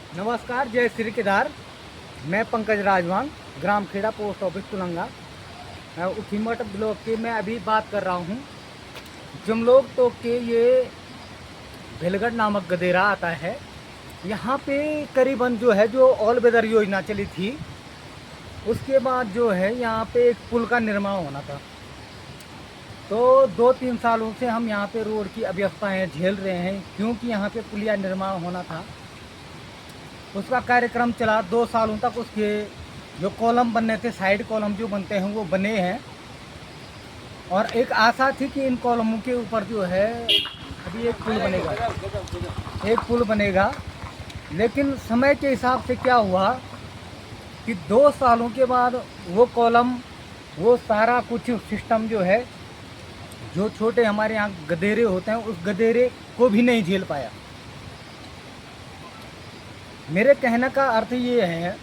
नमस्कार, जय श्री केदार। मैं पंकज राजवान, ग्राम Kheda, post office Tulanga, Ukhimath block के मैं अभी बात कर रहा हूँ। जमलोग तो के ये भेलगढ़ नामक गदेरा आता है। यहाँ पे करीबन जो है जो ऑल वेदर योजना चली थी, उसके बाद जो है यहाँ पे एक पुल का निर्माण होना था। तो 2-3 सालों से हम यहाँ पे रोड की अव्यवस्थाएँ झेल रहे हैं, क्योंकि यहाँ पे पुलिया निर्माण होना था। उसका कार्यक्रम चला 2 सालों तक। उसके जो कॉलम बनने थे, साइड कॉलम जो बनते हैं वो बने हैं, और एक आशा थी कि इन कॉलमों के ऊपर जो है अभी एक पुल बनेगा। लेकिन समय के हिसाब से क्या हुआ कि 2 सालों के बाद वो कॉलम, वो सारा कुछ सिस्टम जो है, जो छोटे हमारे यहाँ गदेरे होते हैं, उस गदेरे को भी नहीं झेल पाया। मेरे कहने का अर्थ ये है,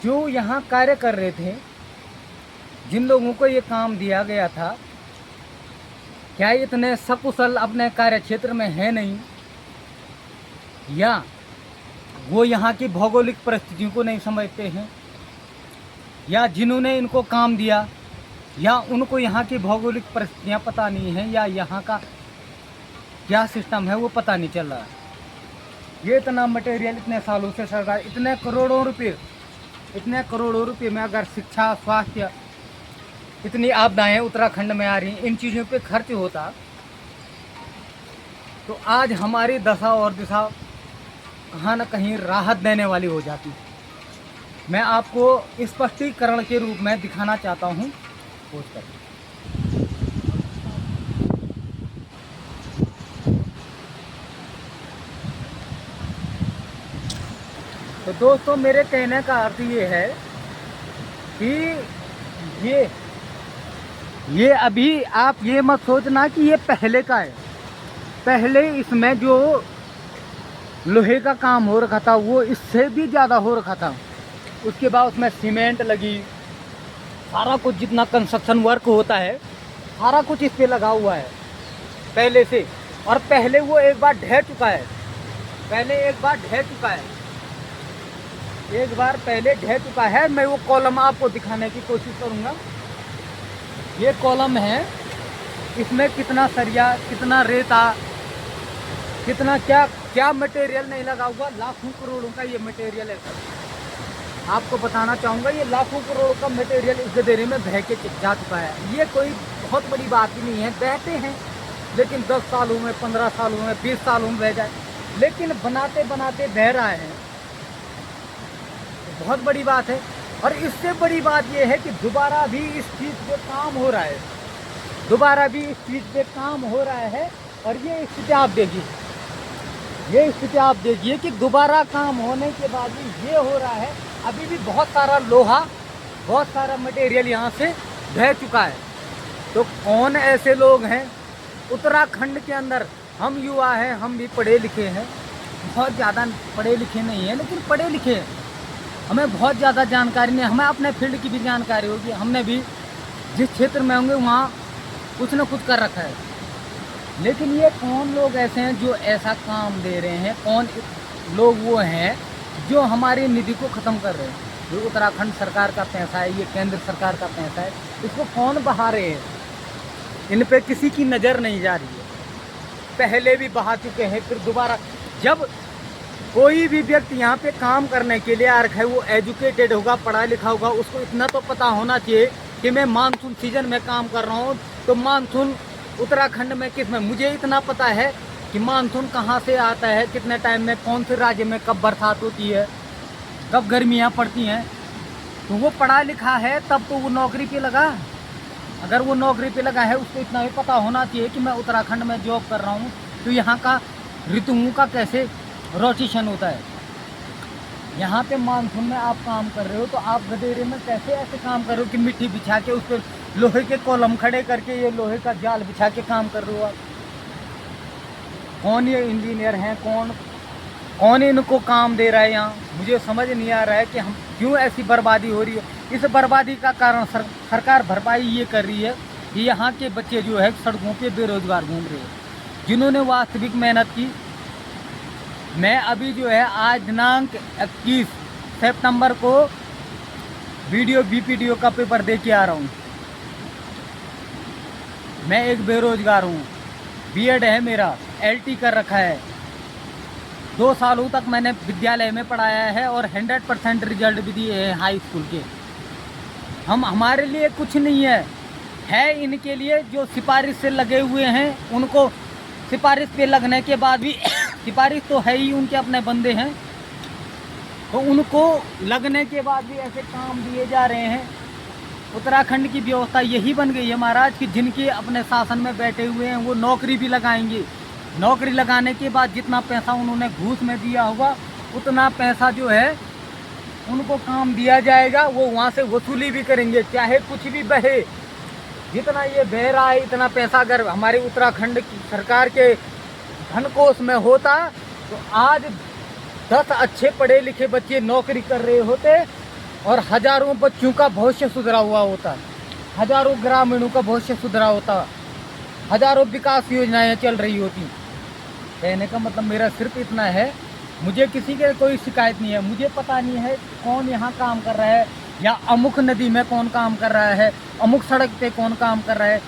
जो यहाँ कार्य कर रहे थे, जिन लोगों को ये काम दिया गया था, क्या इतने सकुशल अपने कार्य क्षेत्र में है नहीं, या वो यहाँ की भौगोलिक परिस्थितियों को नहीं समझते हैं, या जिन्होंने इनको काम दिया, या उनको यहाँ की भौगोलिक परिस्थितियाँ पता नहीं है, या यहाँ का क्या सिस्टम है वो पता नहीं चल रहा है। ये इतना मटेरियल इतने सालों से सरकार इतने करोड़ों रुपए में अगर शिक्षा, स्वास्थ्य, इतनी आपदाएं उत्तराखंड में आ रही, इन चीज़ों पे खर्च होता, तो आज हमारी दशा और दिशा कहाँ न कहीं राहत देने वाली हो जाती। मैं आपको स्पष्टीकरण के रूप में दिखाना चाहता हूँ। तो दोस्तों, मेरे कहने का अर्थ ये है कि ये अभी आप ये मत सोचना कि ये पहले का है। पहले इसमें जो लोहे का काम हो रखा था वो इससे भी ज़्यादा हो रखा था। उसके बाद उसमें सीमेंट लगी, सारा कुछ जितना कंस्ट्रक्शन वर्क होता है सारा कुछ इस पे लगा हुआ है पहले से। और पहले वो एक बार ढह चुका है, पहले ढह चुका है। मैं वो कॉलम आपको दिखाने की कोशिश करूँगा। ये कॉलम है, इसमें कितना सरिया, कितना रेता, कितना क्या मटेरियल नहीं लगा हुआ। लाखों करोड़ों का ये मटेरियल है सर। आपको बताना चाहूँगा, ये लाखों करोड़ों का मटेरियल इस गदेरे में बह के जा चुका है। ये कोई बहुत बड़ी बात ही नहीं है, बहते हैं, लेकिन 10 सालों में, 15 सालों में, 20 सालों में बह जाए, लेकिन बनाते बनाते बह रहा है, तो बहुत बड़ी बात है। और इससे बड़ी बात ये है कि दोबारा भी इस चीज़ पे काम हो रहा है, और ये स्थिति आप देखिए कि दोबारा काम होने के बाद भी ये हो रहा है। अभी भी बहुत सारा लोहा, बहुत सारा मटेरियल यहाँ से बह चुका है। तो कौन ऐसे लोग हैं उत्तराखंड के अंदर, हम युवा हैं, हम भी पढ़े लिखे हैं, बहुत ज़्यादा पढ़े लिखे नहीं हैं, लेकिन पढ़े लिखे हैं, हमें बहुत ज़्यादा जानकारी नहीं, हमें अपने फील्ड की भी जानकारी होगी। हमने भी जिस क्षेत्र में होंगे वहाँ कुछ न कुछ कर रखा है। लेकिन ये कौन लोग ऐसे हैं जो ऐसा काम दे रहे हैं? कौन लोग वो हैं जो हमारी निधि को ख़त्म कर रहे हैं? जो उत्तराखंड सरकार का पैसा है, ये केंद्र सरकार का पैसा है, इसको कौन बहा रहे हैं? इन पे किसी की नज़र नहीं जा रही है। पहले भी बहा चुके हैं, फिर दोबारा। जब कोई भी व्यक्ति यहाँ पे काम करने के लिए आ रखा है, वो एजुकेटेड होगा, पढ़ा लिखा होगा, उसको इतना तो पता होना चाहिए कि मैं मानसून सीजन में काम कर रहा हूँ, तो मानसून उत्तराखंड में किस में, मुझे इतना पता है कि मानसून कहाँ से आता है, कितने टाइम में, कौन से राज्य में कब बरसात होती है, कब गर्मियाँ पड़ती हैं। तो वो पढ़ा लिखा है, तब तो वो नौकरी पे लगा। अगर वो नौकरी पे लगा है, उसको इतना भी पता होना चाहिए कि मैं उत्तराखंड में जॉब कर रहा हूँ, तो यहाँ का ऋतुओं का कैसे रोटेशन होता है। यहाँ पे मानसून में आप काम कर रहे हो, तो आप गदेरे में कैसे ऐसे काम कर रहे हो कि मिट्टी बिछा के उस पर लोहे के कॉलम खड़े करके, ये लोहे का जाल बिछा के काम कर रहे हो आप? कौन ये इंजीनियर हैं, कौन इनको काम दे रहा है यहाँ? मुझे समझ नहीं आ रहा है कि हम क्यों ऐसी बर्बादी हो रही है। इस बर्बादी का कारण सरकार भरपाई ये कर रही है कि यहाँ के बच्चे जो है सड़कों पे बेरोजगार घूम रहे हैं। जिन्होंने वास्तविक मेहनत की, मैं अभी जो है आज दिनांक 21 सितंबर को वीडियो बीपीडीओ का पेपर दे के आ रहा हूँ। मैं एक बेरोजगार हूँ, बीएड है मेरा, एलटी कर रखा है, 2 सालों तक मैंने विद्यालय में पढ़ाया है और 100% रिजल्ट भी दिए हैं हाई स्कूल के। हमारे लिए कुछ नहीं है इनके लिए जो सिफारिश से लगे हुए हैं, उनको सिफारिश पे लगने के बाद भी सिफारिश तो है ही, उनके अपने बंदे हैं, तो उनको लगने के बाद भी ऐसे काम दिए जा रहे हैं। उत्तराखंड की व्यवस्था यही बन गई है महाराज कि जिनके अपने शासन में बैठे हुए हैं वो नौकरी भी लगाएंगे। नौकरी लगाने के बाद जितना पैसा उन्होंने घूस में दिया होगा उतना पैसा जो है उनको काम दिया जाएगा, वो वहाँ से वसूली भी करेंगे, चाहे कुछ भी बहे। जितना ये बह रहा है इतना पैसा अगर हमारे उत्तराखंड की सरकार के धनकोष में होता तो आज 10 अच्छे पढ़े लिखे बच्चे नौकरी कर रहे होते और हजारों बच्चों का भविष्य सुधरा हुआ होता, हजारों ग्रामीणों का भविष्य सुधरा होता, हजारों विकास योजनाएं चल रही होती। कहने का मतलब मेरा सिर्फ इतना है, मुझे किसी के कोई शिकायत नहीं है। मुझे पता नहीं है कौन यहाँ काम कर रहा है या अमुक नदी में कौन काम कर रहा है, अमुक सड़क पे कौन काम कर रहा है,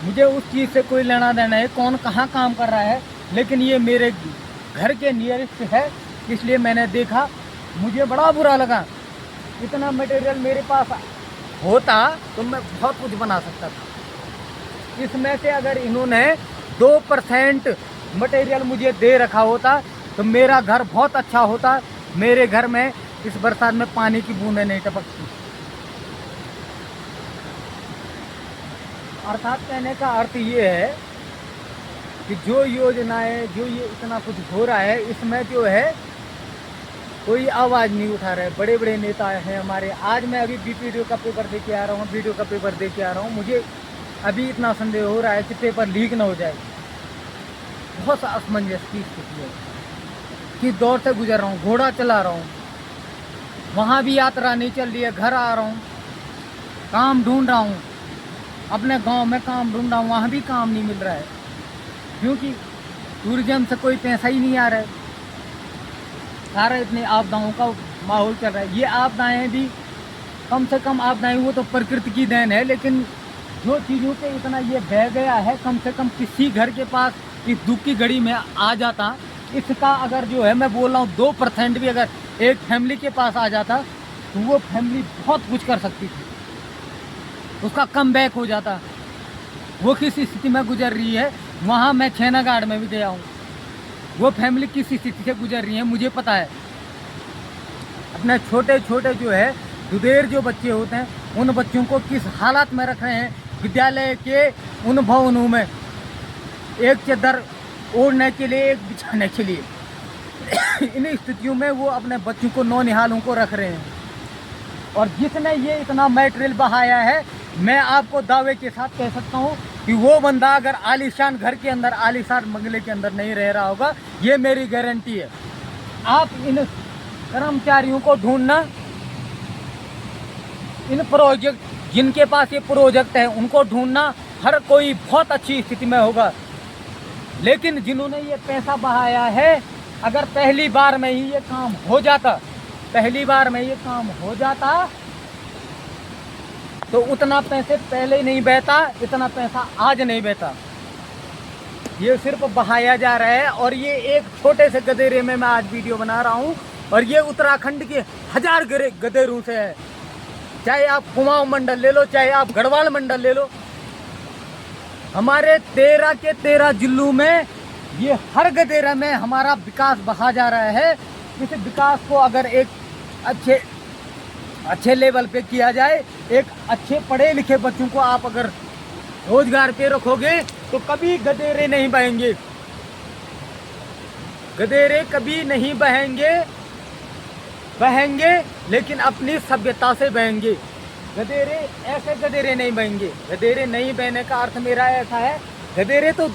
मुझे उस चीज़ से कोई लेना देना है कौन कहाँ काम कर रहा है। लेकिन ये मेरे घर के नियरेस्ट है, इसलिए मैंने देखा, मुझे बड़ा बुरा लगा। इतना मटेरियल मेरे पास होता तो मैं बहुत कुछ बना सकता था। इसमें से अगर इन्होंने 2% मटेरियल मुझे दे रखा होता तो मेरा घर बहुत अच्छा होता। मेरे घर में इस बरसात में पानी की बूंदें नहीं टपकती। अर्थात कहने का अर्थ ये है कि जो योजनाएं, जो ये इतना कुछ हो रहा है, इसमें जो है कोई आवाज़ नहीं उठा रहे। बड़े बड़े नेता हैं हमारे। आज मैं अभी बीपीडीओ का पेपर दे के आ रहा हूँ, वीडियो का पेपर दे के आ रहा हूँ। मुझे अभी इतना संदेह हो रहा है कि पेपर लीक ना हो जाए। बहुत असमंजस की स्थिति है कि दौर से गुजर रहा हूँ, घोड़ा चला रहा हूँ, वहाँ भी यात्रा नहीं चल रही है, घर आ रहा हूँ, काम ढूंढ रहा हूँ, अपने गांव में काम ढूंढ रहा हूँ, वहाँ भी काम नहीं मिल रहा है क्योंकि टूरिज्म से कोई पैसा ही नहीं आ रहा है। सारा इतने आपदाओं का माहौल चल रहा है। ये आपदाएं भी कम से कम आपदाएं, वो तो प्रकृति की देन है, लेकिन जो चीज़ों पे इतना ये बह गया है, कम से कम किसी घर के पास इस दुख की घड़ी में आ जाता, इसका अगर जो है मैं बोल रहा हूँ 2% भी अगर एक फैमिली के पास आ जाता तो वो फैमिली बहुत कुछ कर सकती थी, उसका कम बैक हो जाता। वो किस स्थिति में गुजर रही है, वहाँ मैं छेनागाड़ में भी गया हूँ, वो फैमिली किस स्थिति से गुजर रही है मुझे पता है। अपने छोटे छोटे जो है दुधेर जो बच्चे होते हैं, उन बच्चों को किस हालत में रख रहे हैं। विद्यालय के उन भवनों में एक चादर ओढ़ने के लिए, एक बिछाने के लिए इन स्थितियों में वो अपने बच्चों को, नौनिहालों को रख रहे हैं। और जिसने ये इतना मटेरियल बहाया है, मैं आपको दावे के साथ कह सकता हूँ कि वो बंदा अगर आलीशान घर के अंदर, आलीशान बंगले के अंदर नहीं रह रहा होगा, ये मेरी गारंटी है। आप इन कर्मचारियों को ढूंढना, इन प्रोजेक्ट जिनके पास ये प्रोजेक्ट है उनको ढूंढना, हर कोई बहुत अच्छी स्थिति में होगा। लेकिन जिन्होंने ये पैसा बहाया है, अगर पहली बार में ही ये काम हो जाता, पहली बार में ये काम हो जाता तो उतना पैसे पहले नहीं बहता, इतना पैसा आज नहीं बहता। ये सिर्फ बहाया जा रहा है। और ये एक छोटे से गदेरे में मैं आज वीडियो बना रहा हूँ और ये उत्तराखंड के 1000 गदेरों से है। चाहे आप कुमाऊं मंडल ले लो, चाहे आप गढ़वाल मंडल ले लो, हमारे 13 के 13 जिलों में ये हर गदेरा में हमारा विकास बहा जा रहा है। इस विकास को अगर एक अच्छे लेवल पे किया जाए, एक अच्छे पढ़े लिखे बच्चों को आप अगर रोजगार पे रखोगे तो कभी गदेरे नहीं बहेंगे, गदेरे कभी नहीं बहेंगे लेकिन अपनी सभ्यता से बहेंगे। गदेरे ऐसे गदेरे नहीं बहेंगे। गदेरे नहीं बहने का अर्थ मेरा ऐसा है, गदेरे तो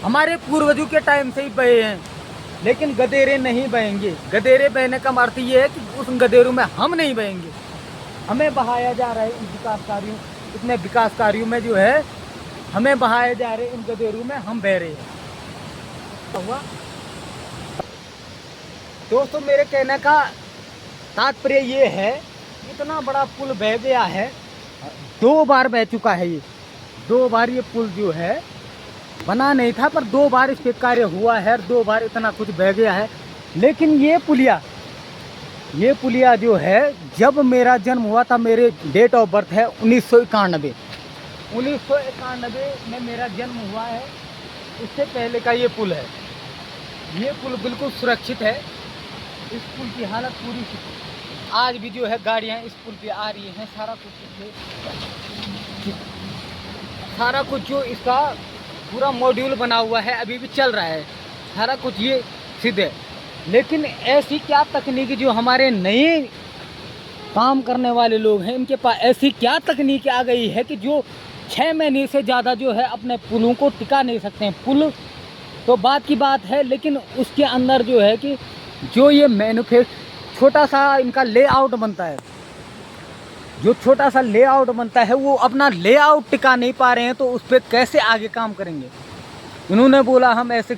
हमारे पूर्वजों के टाइम से ही बहे हैं, लेकिन गदेरे नहीं बहेंगे। गदेरे बहने का अर्थ ये है कि उस गदेरों में हम नहीं बहेंगे, हमें बहाया जा रहा है इन विकास कार्यों, इतने विकास कार्यों में जो है हमें बहाए जा रहे, इन गदेरों में हम बह रहे हैं। हुआ दोस्तों मेरे कहने का तात्पर्य ये है, इतना बड़ा पुल बह गया है, 2 बार बह चुका है ये, 2 बार ये पुल जो है बना नहीं था, पर 2 बार इस पे कार्य हुआ है, 2 बार इतना कुछ बह गया है। लेकिन ये पुलिया जो है, जब मेरा जन्म हुआ था, मेरे डेट ऑफ बर्थ है 1991, 1991 में मेरा जन्म हुआ है, उससे पहले का ये पुल है। ये पुल बिल्कुल सुरक्षित है, इस पुल की हालत पूरी आज भी जो है गाड़ियाँ इस पुल पे आ रही हैं, सारा कुछ जो इसका पूरा मॉड्यूल बना हुआ है अभी भी चल रहा है, सारा कुछ ये सिद्ध है। लेकिन ऐसी क्या तकनीकी, जो हमारे नए काम करने वाले लोग हैं, इनके पास ऐसी क्या तकनीक आ गई है कि जो 6 महीने से ज़्यादा जो है अपने पुलों को टिका नहीं सकते हैं। पुल तो बात की बात है, लेकिन उसके अंदर जो है कि जो ये छोटा सा इनका लेआउट बनता है, जो छोटा सा लेआउट बनता है, वो अपना लेआउट टिका नहीं पा रहे हैं, तो उस पर कैसे आगे काम करेंगे। इन्होंने बोला हम ऐसे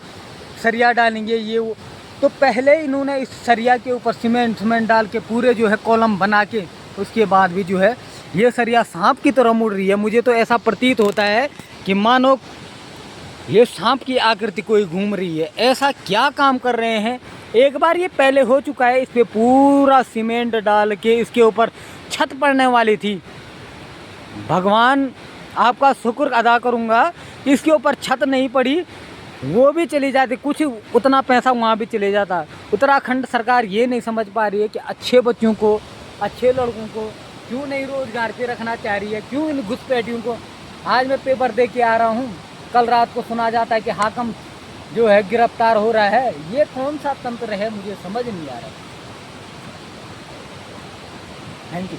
सरिया डालेंगे, ये वो, तो पहले इन्होंने इस सरिया के ऊपर सीमेंट डाल के पूरे जो है कॉलम बना के, उसके बाद भी जो है ये सरिया सांप की तरह मुड़ रही है। मुझे तो ऐसा प्रतीत होता है कि मानो ये सांप की आकृति कोई घूम रही है। ऐसा क्या काम कर रहे हैं। एक बार ये पहले हो चुका है, इस पे पूरा सीमेंट डाल के इसके ऊपर छत पड़ने वाली थी। भगवान आपका शुक्र अदा करूँगा, इसके ऊपर छत नहीं पड़ी, वो भी चली जाती, कुछ उतना पैसा वहाँ भी चले जाता। उत्तराखंड सरकार ये नहीं समझ पा रही है कि अच्छे बच्चों को, अच्छे लड़कों को क्यों नहीं रोज़गार पे रखना चाह रही है, क्यों इन घुसपैठियों को। आज मैं पेपर दे के आ रहा हूँ, कल रात को सुना जाता है कि हाकिम जो है गिरफ्तार हो रहा है। ये कौन सा तंत्र है, मुझे समझ नहीं आ रहा। Thank you.